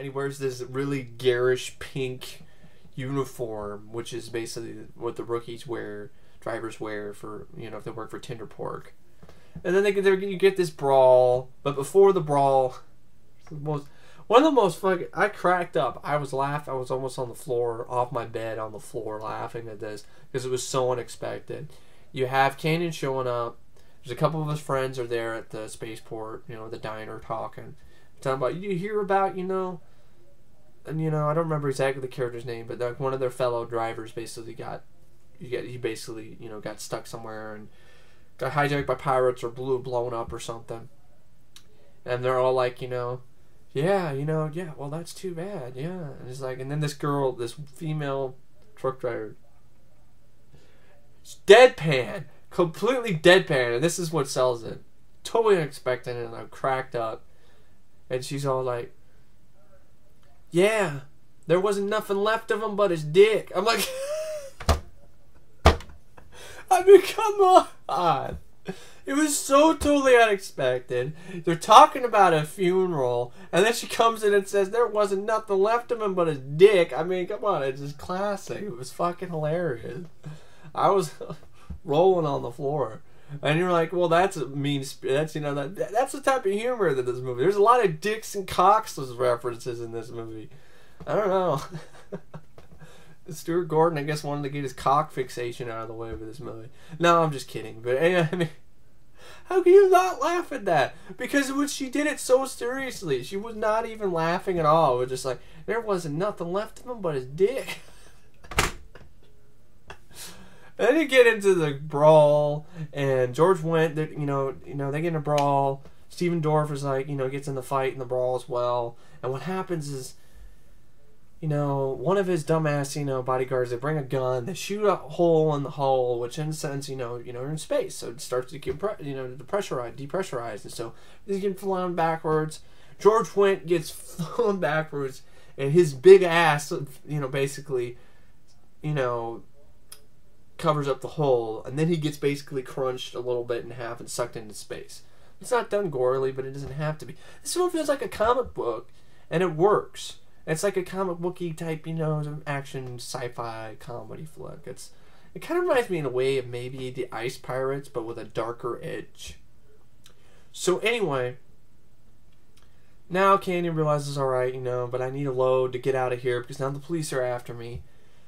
and he wears this really garish pink uniform, which is basically what the rookies wear, drivers wear for, you know, if they work for Tinder Pork. And then you get this brawl, but before the brawl, one of the most fucking, I cracked up. I was laughing. I was almost on the floor, off my bed on the floor, laughing at this because it was so unexpected. You have Canyon showing up. There's a couple of his friends are there at the spaceport, you know, the diner talking about, you hear about, you know, and you know, I don't remember exactly the character's name, but like one of their fellow drivers basically he basically, you know, got stuck somewhere and got hijacked by pirates or blown up or something. And they're all like, you know, yeah, you know, yeah, well, that's too bad, yeah. And it's like, and then this girl, this female truck driver, deadpan, completely deadpan, and this is what sells it. Totally unexpected, and I'm cracked up. And she's all like, yeah, there wasn't nothing left of him but his dick. I'm like, I mean, come on. It was so totally unexpected. They're talking about a funeral, and then she comes in and says there wasn't nothing left of him but his dick. I mean, come on, it's just classic. It was fucking hilarious. I was rolling on the floor. And you're like, well, that's a mean. That's, you know, that's the type of humor that this movie. There's a lot of dicks and cocks references in this movie. I don't know. Stuart Gordon, I guess, wanted to get his cock fixation out of the way with this movie. No, I'm just kidding. But anyway, I mean, how can you not laugh at that? Because she did it so seriously. She was not even laughing at all. It was just like, there wasn't nothing left of him but his dick. Then you get into the brawl, and George Wendt, you know, they get in a brawl. Stephen Dorff is like, you know, gets in the fight in the brawl as well. And what happens is, you know, one of his dumbass, you know, bodyguards, they bring a gun, they shoot a hole in the hull, which in a sense, you know, you're in space, so it starts to get, depressurize, and so he's getting flown backwards. George Wendt gets flown backwards, and his big ass, you know, basically, you know, covers up the hole, and then he gets basically crunched a little bit in half and sucked into space. It's not done gorily, but it doesn't have to be. This film feels like a comic book, and it works. It's like a comic booky type, you know, action sci-fi comedy flick. It kind of reminds me in a way of maybe the Ice Pirates, but with a darker edge. So anyway, now Canyon realizes, all right, you know, but I need a load to get out of here because now the police are after me.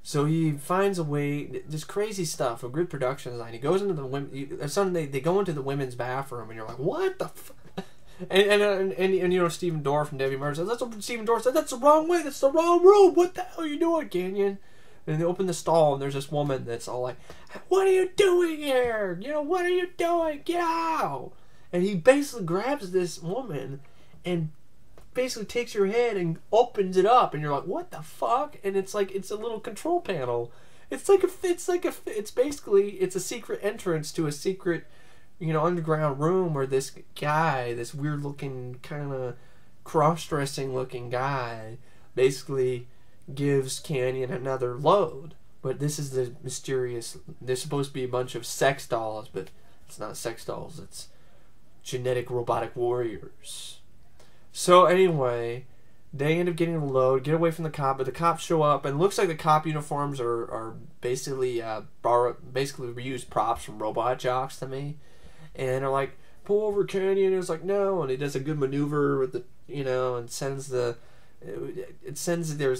So he finds a way, this crazy stuff, a good production design. He goes into the women, suddenly they go into the women's bathroom, and you're like, what the fuck? And you know, Stephen Dorff from Debi says, Stephen Dorff said, that's the wrong way, that's the wrong room, what the hell are you doing, Canyon? And they open the stall, and there's this woman that's all like, what are you doing here? You know, what are you doing? Get out! And he basically grabs this woman, and basically takes your head and opens it up, and you're like, what the fuck? And it's like, it's a little control panel. It's basically a secret entrance to a secret, you know, underground room where this guy, this weird looking, kind of cross-dressing looking guy, basically gives Canyon another load. But this is the mysterious, there's supposed to be a bunch of sex dolls, but it's not sex dolls, it's genetic robotic warriors. So anyway, they end up getting a load, get away from the cop, but the cops show up, and it looks like the cop uniforms are basically basically reused props from Robot Jocks to me. And they're like, pull over, Canyon, and it's like, no, and he does a good maneuver with the, you know, and sends there's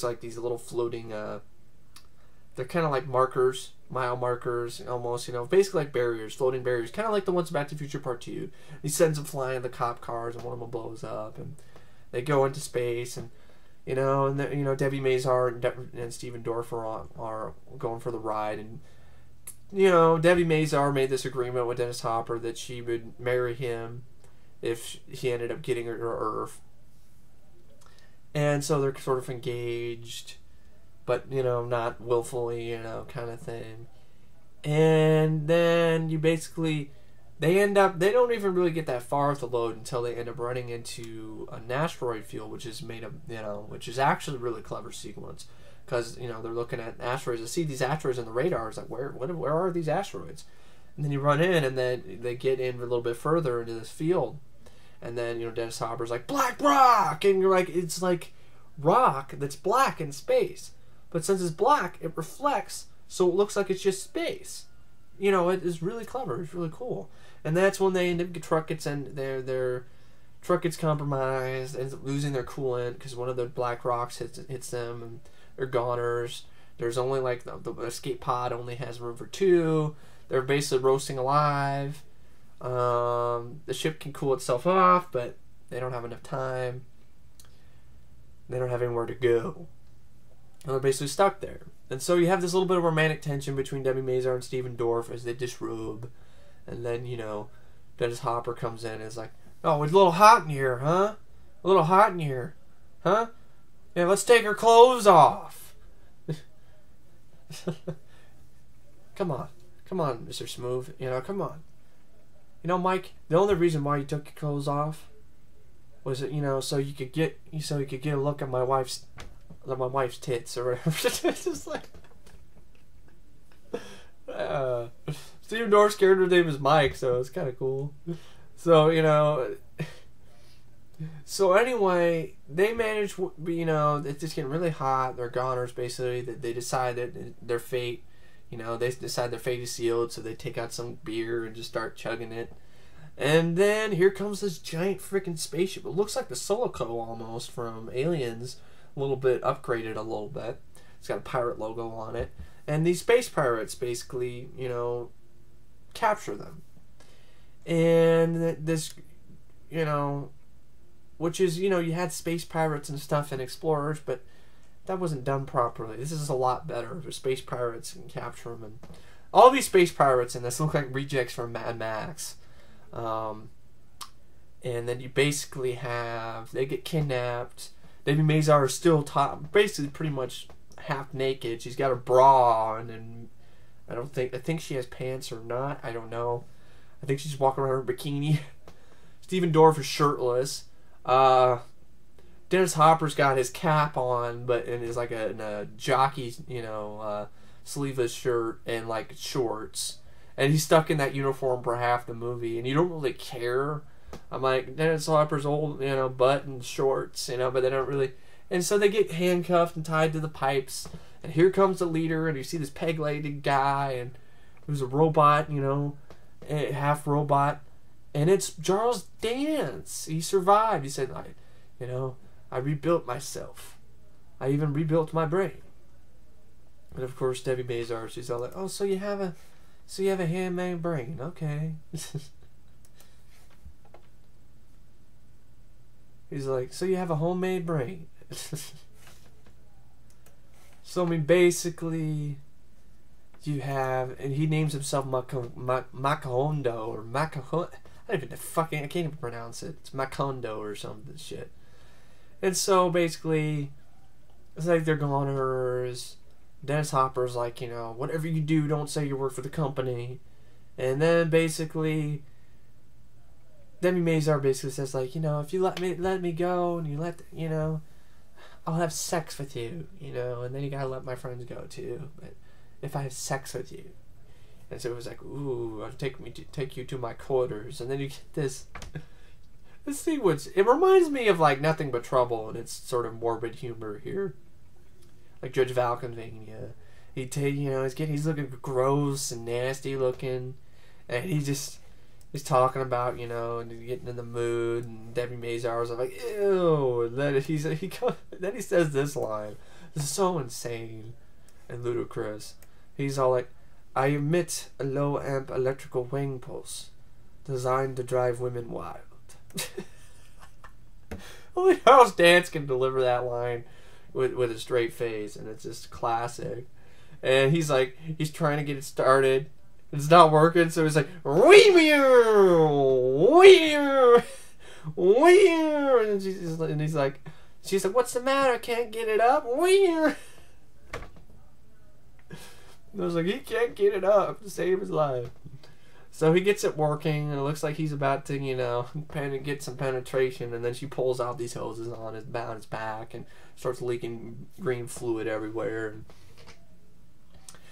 like these little floating, they're kind of like markers, mile markers, almost, you know, basically like barriers, floating barriers, kind of like the ones in Back to the Future Part 2. He sends them flying the cop cars, and one of them blows up, and they go into space, and, you know, and you know, Debi Mazar and Stephen Dorff are going for the ride, and, you know, Debi Mazar made this agreement with Dennis Hopper that she would marry him if he ended up getting her to Earth. And so they're sort of engaged, but, you know, not willfully, you know, kind of thing. And then you basically, they don't even really get that far with the load until they end up running into an asteroid field, which is made of, you know, which is actually a really clever sequence. Because, you know, they're looking at asteroids. They see these asteroids on the radar. It's like, where are these asteroids? And then you run in, and then they get in a little bit further into this field. And then, you know, Dennis Hopper's like, Black Rock! And you're like, it's like rock that's black in space. But since it's black, it reflects, so it looks like it's just space. You know, it is really clever. It's really cool. And that's when they end up, their truck gets compromised, ends up losing their coolant because one of the black rocks hits them, and they're goners. There's only like the escape pod only has room for 2. They're basically roasting alive. The ship can cool itself off, but they don't have enough time. They don't have anywhere to go. And they're basically stuck there. And so you have this little bit of romantic tension between Debi Mazar and Stephen Dorff as they disrobe. And then, you know, Dennis Hopper comes in and is like, "Oh, it's a little hot in here, huh? A little hot in here, huh? Yeah, let's take our clothes off." Come on, Mr. Smooth. You know, come on. You know, Mike. The only reason why you took your clothes off was that, you know, so you could get a look at my wife's tits or whatever. It's just like Stephen Dorff's character's name is Mike, so it's kind of cool. So, you know. So anyway, they manage, you know, it's just getting really hot. They're goners, basically. They decide that their fate, you know, they decide their fate is sealed, so they take out some beer and just start chugging it. And then here comes this giant freaking spaceship. It looks like the Silico almost from Aliens, a little bit upgraded a little bit. It's got a pirate logo on it. And these space pirates basically, you know, capture them. And this, you know, which is, you know, you had space pirates and stuff and explorers, but that wasn't done properly. This is a lot better. There's space pirates and capture them. And all these space pirates in this look like rejects from Mad Max. And then you basically have, they get kidnapped. Debi Mazar is still basically pretty much half naked. She's got a bra on, and I think she has pants or not. I don't know. I think she's walking around in her bikini. Stephen Dorff is shirtless. Dennis Hopper's got his cap on, but in his like a jockey, you know, sleeveless shirt and like shorts, and he's stuck in that uniform for half the movie, and you don't really care. I'm like, Dennis Hopper's old, you know, butt and shorts, you know, but they don't really. And so they get handcuffed and tied to the pipes, and here comes the leader, and you see this peg-legged guy, and who's a robot, you know, half robot. And it's Charles Dance. He survived. He said, you know, I rebuilt myself. I even rebuilt my brain. And of course, Debi Mazar, she's all like, "Oh, so you have a handmade brain, okay?" He's like, "So you have a homemade brain?" So I mean, basically, you have, and he names himself Macondo or Macahondo. I can't even pronounce it. It's Macondo or something shit. And so basically, it's like they're goners. Dennis Hopper's like, you know, whatever you do, don't say you work for the company. And then basically, Debi Mazar basically says like, you know, if you let me go, and you know, I'll have sex with you, you know, and then you gotta let my friends go too. But if I have sex with you. And so it was like, "Ooh, I'll take you to my quarters." And then you get this scene, which it reminds me of like Nothing But Trouble, and it's sort of morbid humor here, like Judge Valkenvania. You know, he's looking gross and nasty looking, and he's talking about, you know, and getting in the mood. And Debi Mazar was like, "Ew," and then then he says this line. This is so insane and ludicrous. He's all like, "I emit a low-amp electrical wing pulse designed to drive women wild." Only Charles Dance can deliver that line with a straight face, and it's just classic. And he's like, he's trying to get it started. It's not working, so he's like, and he's like, she's like, "What's the matter? Can't get it up?" And I was like, he can't get it up to save his life. So he gets it working, and it looks like he's about to, you know, get some penetration, and then she pulls out these hoses on his back and starts leaking green fluid everywhere. And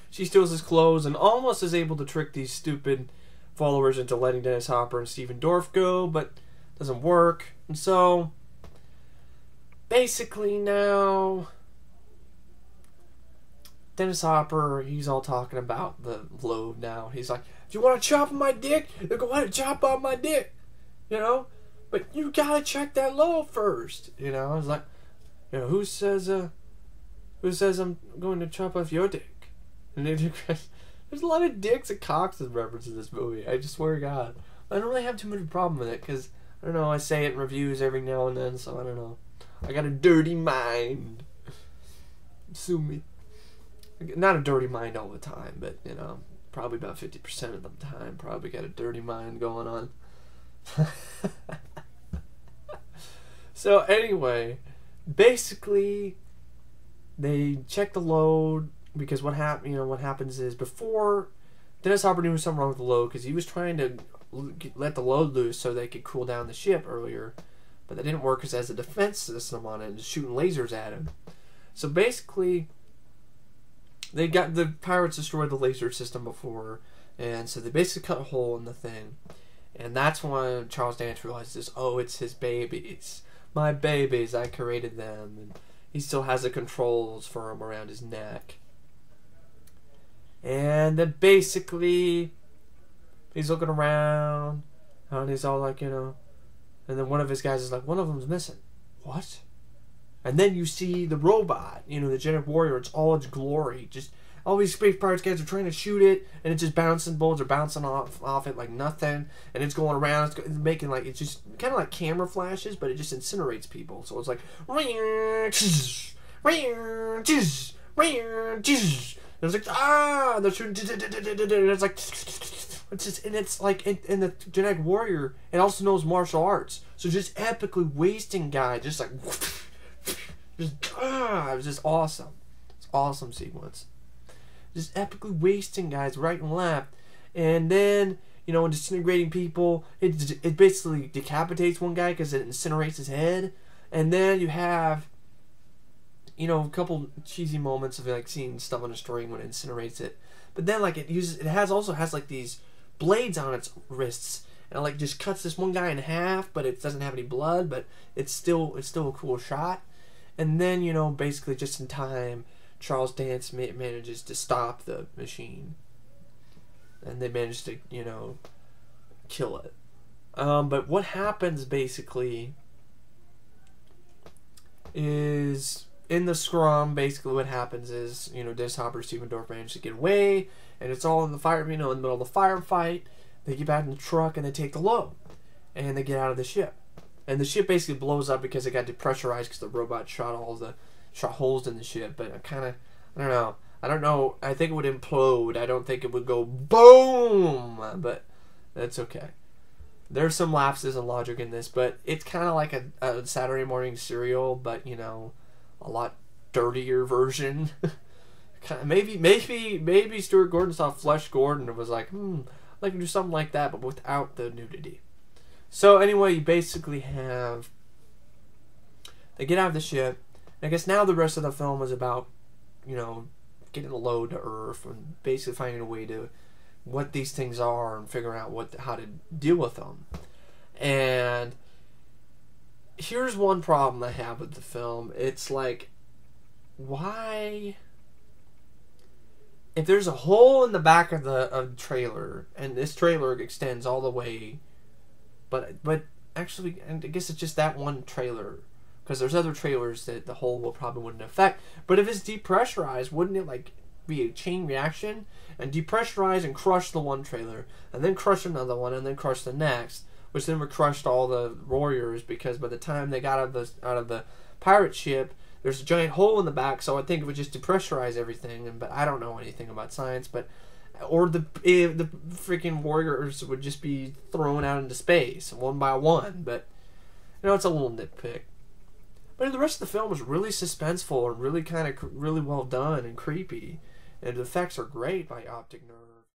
she steals his clothes and almost is able to trick these stupid followers into letting Dennis Hopper and Stephen Dorff go, but doesn't work. And so basically now Dennis Hopper, he's all talking about the load now. He's like, "Do you want to chop on my dick? They're going to chop on my dick, you know? But you gotta check that load first, you know?" It's like, you know, who says I'm going to chop off your dick? And there's a lot of dicks and cocks in reference to this movie. I just swear to God, I don't really have too much of a problem with it because I don't know. I say it in reviews every now and then, so I don't know. I got a dirty mind. Sue me. Not a dirty mind all the time, but, you know, probably about 50% of the time, probably got a dirty mind going on. So anyway, basically, they check the load because what happens is before Dennis Hopper knew something wrong with the load because he was trying to let the load loose so they could cool down the ship earlier, but that didn't work because it has a defense system on it and shooting lasers at him. So basically, the pirates destroyed the laser system before, and so they basically cut a hole in the thing, and that's when Charles Dance realizes, oh, it's his babies, my babies, I created them, and he still has the controls for them around his neck. And then basically, he's looking around, and he's all like, you know, and then one of his guys is like, one of them's missing. What? And then you see the robot, you know, the genetic warrior. It's all its glory. Just all these space pirates guys are trying to shoot it, and it's just bouncing. Bullets are bouncing off it like nothing, and it's going around. It's making like, it's just kind of like camera flashes, but it just incinerates people. So it's like, and it's like, ah, they're shooting, and it's like, it's just, and it's like, in the genetic warrior, it also knows martial arts, so just epically wasting guys, just like. It was just awesome. It's awesome sequence. Just epically wasting guys right and left. And then, you know, disintegrating people. It basically decapitates one guy because it incinerates his head. And then you have, you know, a couple cheesy moments of like seeing stuff on a string when it incinerates it. But then like also has like these blades on its wrists. And it like just cuts this one guy in half, but it doesn't have any blood, but it's still a cool shot. And then, you know, basically just in time, Charles Dance manages to stop the machine. And they manage to, you know, kill it. But what happens, basically, is in the scrum, basically what happens is, you know, Dennis Hopper and Stephen Dorff manage to get away, and it's all in the fire, you know, in the middle of the firefight. They get back in the truck, and they take the load. And they get out of the ship. And the ship basically blows up because it got depressurized because the robot shot holes in the ship. But I don't know. I think it would implode. I don't think it would go boom. But that's okay. There's some lapses in logic in this, but it's kind of like a Saturday morning cereal, but, you know, a lot dirtier version. Maybe Stuart Gordon saw Flesh Gordon and was like, I'd like to do something like that, but without the nudity. So anyway, you basically have, they get out of the ship, and I guess now the rest of the film is about, you know, getting the load to Earth and basically finding a way to, what these things are and figuring out how to deal with them. And here's one problem I have with the film. It's like, why, if there's a hole in the back of the trailer, and this trailer extends all the way, but actually, I guess it's just that one trailer, because there's other trailers that the hole probably wouldn't affect. But if it's depressurized, wouldn't it like be a chain reaction and depressurize and crush the one trailer, and then crush another one, and then crush the next, which then would crush all the warriors, because by the time they got out of the pirate ship, there's a giant hole in the back. So I think it would just depressurize everything. But I don't know anything about science, or the freaking warriors would just be thrown out into space one by one. But, you know, it's a little nitpick. But the rest of the film is really suspenseful and really well done and creepy. And the effects are great by Optic Nerve.